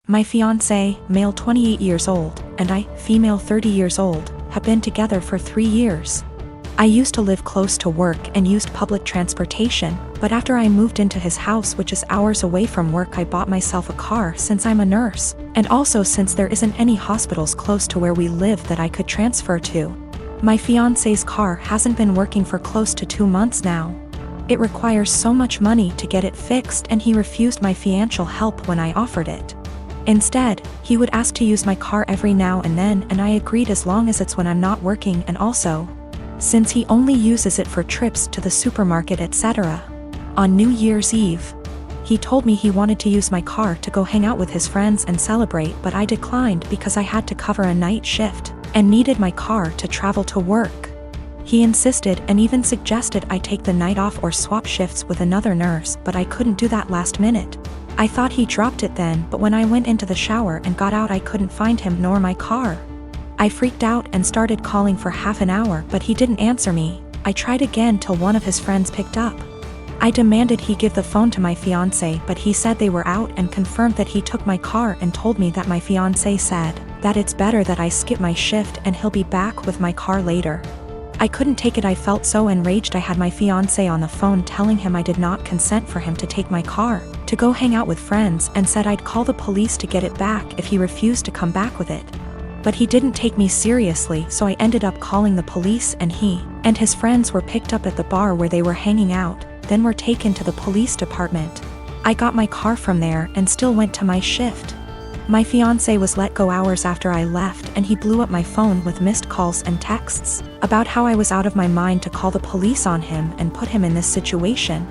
My fiancé, male 28 years old, and I, female 30 years old, have been together for 3 years. I used to live close to work and used public transportation, but after I moved into his house, which is hours away from work, I bought myself a car since I'm a nurse, and also since there isn't any hospitals close to where we live that I could transfer to. My fiancé's car hasn't been working for close to 2 months now. It requires so much money to get it fixed, and he refused my financial help when I offered it. Instead, he would ask to use my car every now and then, and I agreed as long as it's when I'm not working, and also, since he only uses it for trips to the supermarket, etc. On New Year's Eve, he told me he wanted to use my car to go hang out with his friends and celebrate, but I declined because I had to cover a night shift and needed my car to travel to work. He insisted and even suggested I take the night off or swap shifts with another nurse, but I couldn't do that last minute. I thought he dropped it then, but when I went into the shower and got out, I couldn't find him nor my car. I freaked out and started calling for half an hour, but he didn't answer me. I tried again till one of his friends picked up. I demanded he give the phone to my fiancé, but he said they were out and confirmed that he took my car and told me that my fiancé said that it's better that I skip my shift and he'll be back with my car later. I couldn't take it. I felt so enraged. I had my fiancé on the phone telling him I did not consent for him to take my car to go hang out with friends, and said I'd call the police to get it back if he refused to come back with it. But he didn't take me seriously, so I ended up calling the police, and he and his friends were picked up at the bar where they were hanging out, then were taken to the police department. I got my car from there and still went to my shift. My fiancé was let go hours after I left, and he blew up my phone with missed calls and texts about how I was out of my mind to call the police on him and put him in this situation.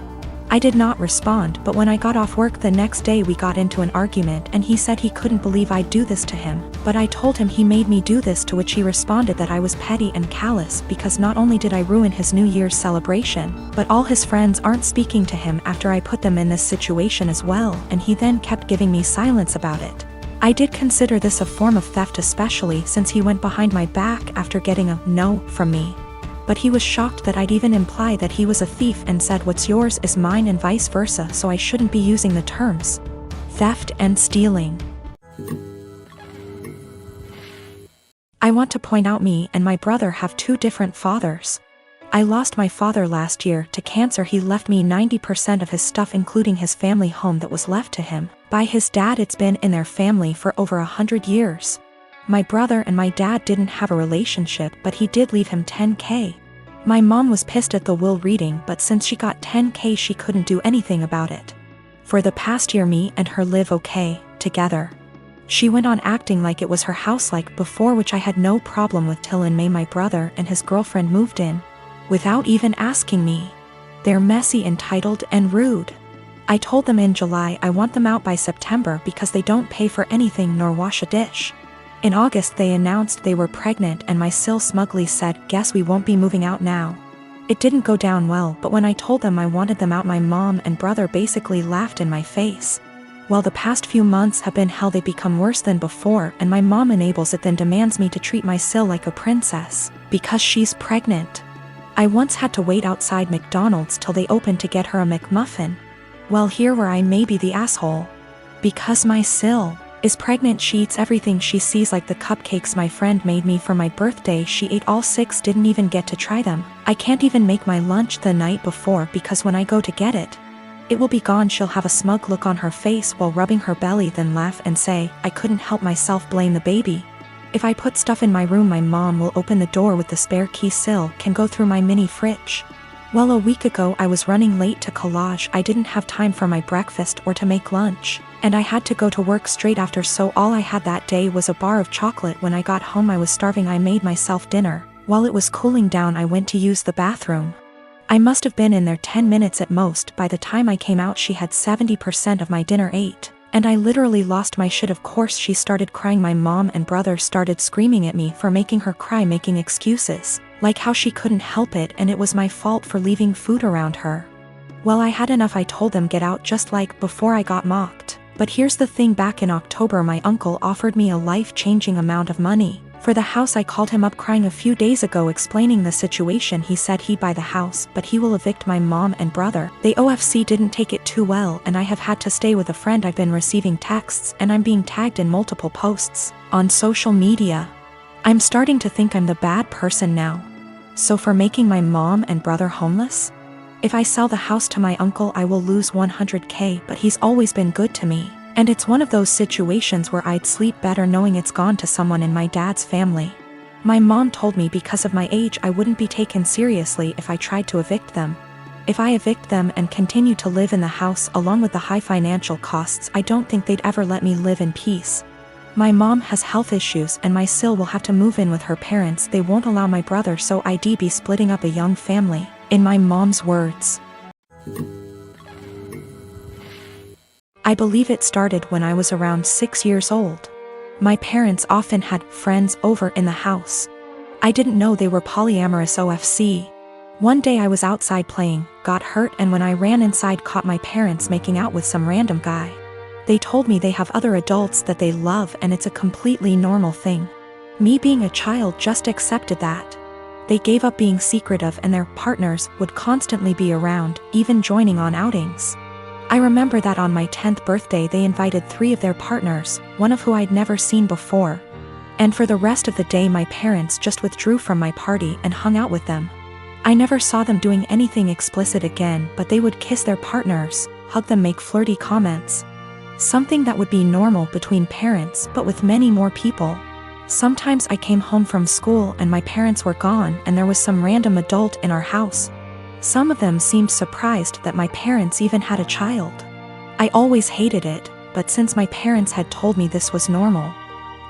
I did not respond, but when I got off work the next day, we got into an argument, and he said he couldn't believe I'd do this to him, but I told him he made me do this, to which he responded that I was petty and callous because not only did I ruin his New Year's celebration, but all his friends aren't speaking to him after I put them in this situation as well, and he then kept giving me silence about it. I did consider this a form of theft, especially since he went behind my back after getting a no from me. But he was shocked that I'd even imply that he was a thief and said what's yours is mine and vice versa, so I shouldn't be using the terms theft and stealing. I want to point out me and my brother have 2 different fathers. I lost my father last year to cancer. He left me 90% of his stuff, including his family home that was left to him by his dad. It's been in their family for over 100 years. My brother and my dad didn't have a relationship, but he did leave him $10,000. My mom was pissed at the will reading, but since she got $10,000 she couldn't do anything about it. For the past year, me and her live okay together. She went on acting like it was her house like before, which I had no problem with, till in May my brother and his girlfriend moved in without even asking me. They're messy, entitled, and rude. I told them in July I want them out by September because they don't pay for anything nor wash a dish. In August they announced they were pregnant, and my sil smugly said, "Guess we won't be moving out now." It didn't go down well, but when I told them I wanted them out, my mom and brother basically laughed in my face. Well, the past few months have been hell. They become worse than before, and my mom enables it, then demands me to treat my sil like a princess because she's pregnant. I once had to wait outside McDonald's till they opened to get her a McMuffin. Well, here where I may be the asshole. Because my sil is pregnant, she eats everything she sees, like the cupcakes my friend made me for my birthday. She ate all 6, didn't even get to try them. I can't even make my lunch the night before because when I go to get it, it will be gone. She'll have a smug look on her face while rubbing her belly, then laugh and say, "I couldn't help myself, blame the baby." If I put stuff in my room, my mom will open the door with the spare key. Sil can go through my mini fridge. Well, a week ago I was running late to collage. I didn't have time for my breakfast or to make lunch, and I had to go to work straight after, so all I had that day was a bar of chocolate. When I got home I was starving. I made myself dinner. While it was cooling down I went to use the bathroom. I must have been in there 10 minutes at most. By the time I came out she had 70% of my dinner ate, and I literally lost my shit. Of course she started crying. My mom and brother started screaming at me for making her cry, making excuses like how she couldn't help it and it was my fault for leaving food around her. Well, I had enough. I told them get out, just like before I got mocked. But here's the thing, back in October my uncle offered me a life-changing amount of money For the house, I called him up crying a few days ago explaining the situation. He said he'd buy the house, but he will evict my mom and brother. The OFC didn't take it too well, and I have had to stay with a friend. I've been receiving texts and I'm being tagged in multiple posts on social media. I'm starting to think I'm the bad person now. So for making my mom and brother homeless? If I sell the house to my uncle, I will lose 100K, but he's always been good to me. And it's one of those situations where I'd sleep better knowing it's gone to someone in my dad's family. My mom told me because of my age I wouldn't be taken seriously if I tried to evict them. If I evict them and continue to live in the house along with the high financial costs, I don't think they'd ever let me live in peace. My mom has health issues and my sil will have to move in with her parents. They won't allow my brother, so I'd be splitting up a young family, in my mom's words. I believe it started when I was around 6 years old. My parents often had friends over in the house. I didn't know they were polyamorous OFC. One day I was outside playing, got hurt, and when I ran inside caught my parents making out with some random guy. They told me they have other adults that they love and it's a completely normal thing. Me being a child just accepted that. They gave up being secretive and their partners would constantly be around, even joining on outings. I remember that on my 10th birthday they invited 3 of their partners, one of who I'd never seen before. And for the rest of the day my parents just withdrew from my party and hung out with them. I never saw them doing anything explicit again, but they would kiss their partners, hug them, make flirty comments. Something that would be normal between parents, but with many more people. Sometimes I came home from school and my parents were gone and there was some random adult in our house. Some of them seemed surprised that my parents even had a child. I always hated it, but since my parents had told me this was normal,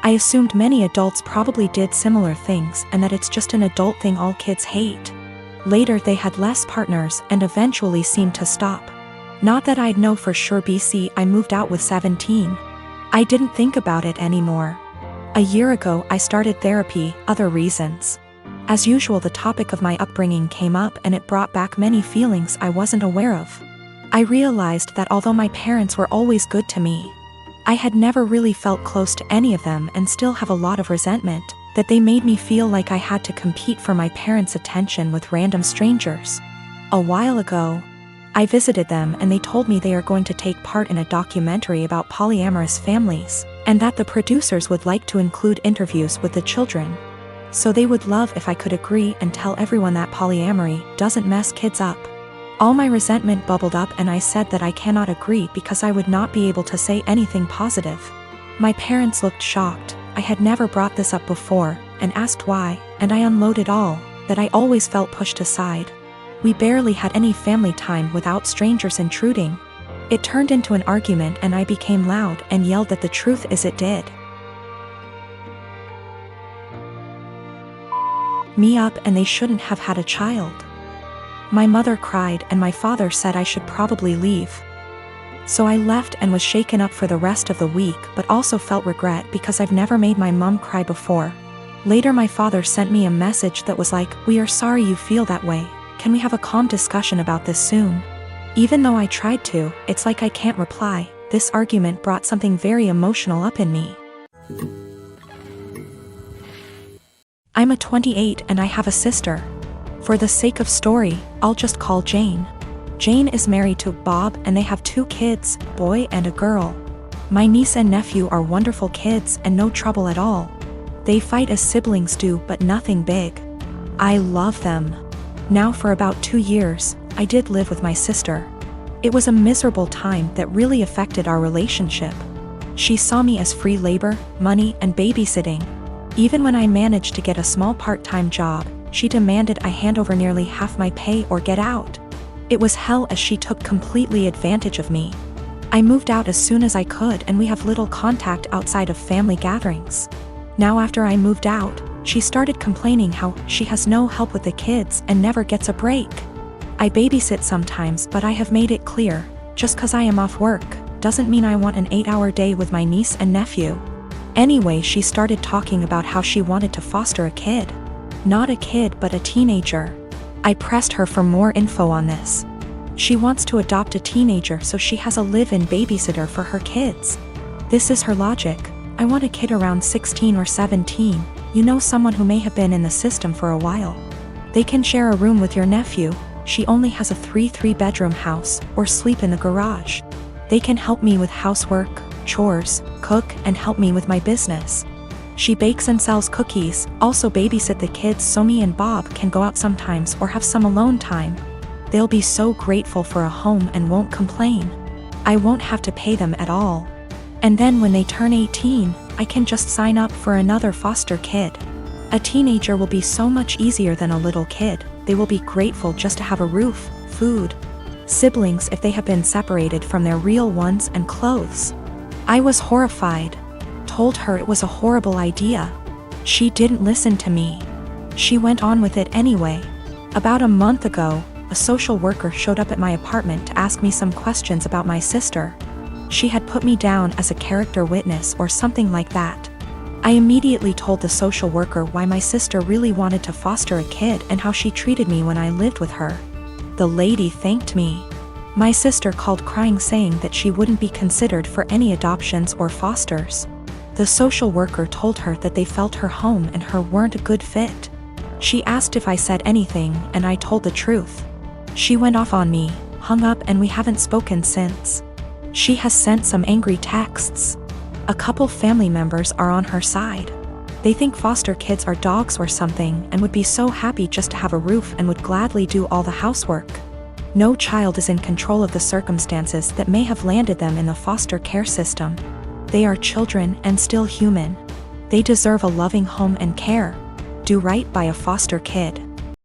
I assumed many adults probably did similar things and that it's just an adult thing all kids hate. Later they had less partners and eventually seemed to stop. Not that I'd know for sure. I moved out with 17. I didn't think about it anymore. A year ago I started therapy, other reasons. As usual, the topic of my upbringing came up and it brought back many feelings I wasn't aware of. I realized that although my parents were always good to me, I had never really felt close to any of them and still have a lot of resentment, that they made me feel like I had to compete for my parents' attention with random strangers. A while ago, I visited them and they told me they are going to take part in a documentary about polyamorous families, and that the producers would like to include interviews with the children. So they would love if I could agree and tell everyone that polyamory doesn't mess kids up. All my resentment bubbled up and I said that I cannot agree because I would not be able to say anything positive. My parents looked shocked. I had never brought this up before, and asked why, and I unloaded all, that I always felt pushed aside. We barely had any family time without strangers intruding. It turned into an argument and I became loud and yelled that the truth is it did me up and they shouldn't have had a child. My mother cried and my father said I should probably leave. So I left and was shaken up for the rest of the week, but also felt regret because I've never made my mom cry before. Later my father sent me a message that was like, "We are sorry you feel that way. Can we have a calm discussion about this soon?" Even though I tried to, it's like I can't reply. This argument brought something very emotional up in me. I'm a 28 and I have a sister. For the sake of story, I'll just call Jane. Jane is married to Bob and they have 2 kids, boy and a girl. My niece and nephew are wonderful kids and no trouble at all. They fight as siblings do, but nothing big. I love them. Now for about 2 years, I did live with my sister. It was a miserable time that really affected our relationship. She saw me as free labor, money, and babysitting. Even when I managed to get a small part-time job, she demanded I hand over nearly half my pay or get out. It was hell as she took completely advantage of me. I moved out as soon as I could and we have little contact outside of family gatherings. Now after I moved out, she started complaining how she has no help with the kids and never gets a break. I babysit sometimes, but I have made it clear, just 'cause I am off work, doesn't mean I want an 8-hour day with my niece and nephew. Anyway, she started talking about how she wanted to foster a kid. Not a kid, but a teenager. I pressed her for more info on this. She wants to adopt a teenager so she has a live-in babysitter for her kids. This is her logic. I want a kid around 16 or 17, You know someone who may have been in the system for a while. They can share a room with your nephew. She only has a 3-bedroom house, or sleep in the garage. They can help me with housework, chores, cook, and help me with my business. She bakes and sells cookies, also babysit the kids so me and Bob can go out sometimes or have some alone time. They'll be so grateful for a home and won't complain. I won't have to pay them at all. And then when they turn 18, I can just sign up for another foster kid. A teenager will be so much easier than a little kid. They will be grateful just to have a roof, food, siblings if they have been separated from their real ones, and clothes. I was horrified. Told her it was a horrible idea. She didn't listen to me. She went on with it anyway. About a month ago, a social worker showed up at my apartment to ask me some questions about my sister. She had put me down as a character witness or something like that. I immediately told the social worker why my sister really wanted to foster a kid and how she treated me when I lived with her. The lady thanked me. My sister called crying, saying that she wouldn't be considered for any adoptions or fosters. The social worker told her that they felt her home and her weren't a good fit. She asked if I said anything, and I told the truth. She went off on me, hung up, and we haven't spoken since. She has sent some angry texts. A couple family members are on her side. They think foster kids are dogs or something and would be so happy just to have a roof and would gladly do all the housework. No child is in control of the circumstances that may have landed them in the foster care system. They are children and still human. They deserve a loving home and care. Do right by a foster kid.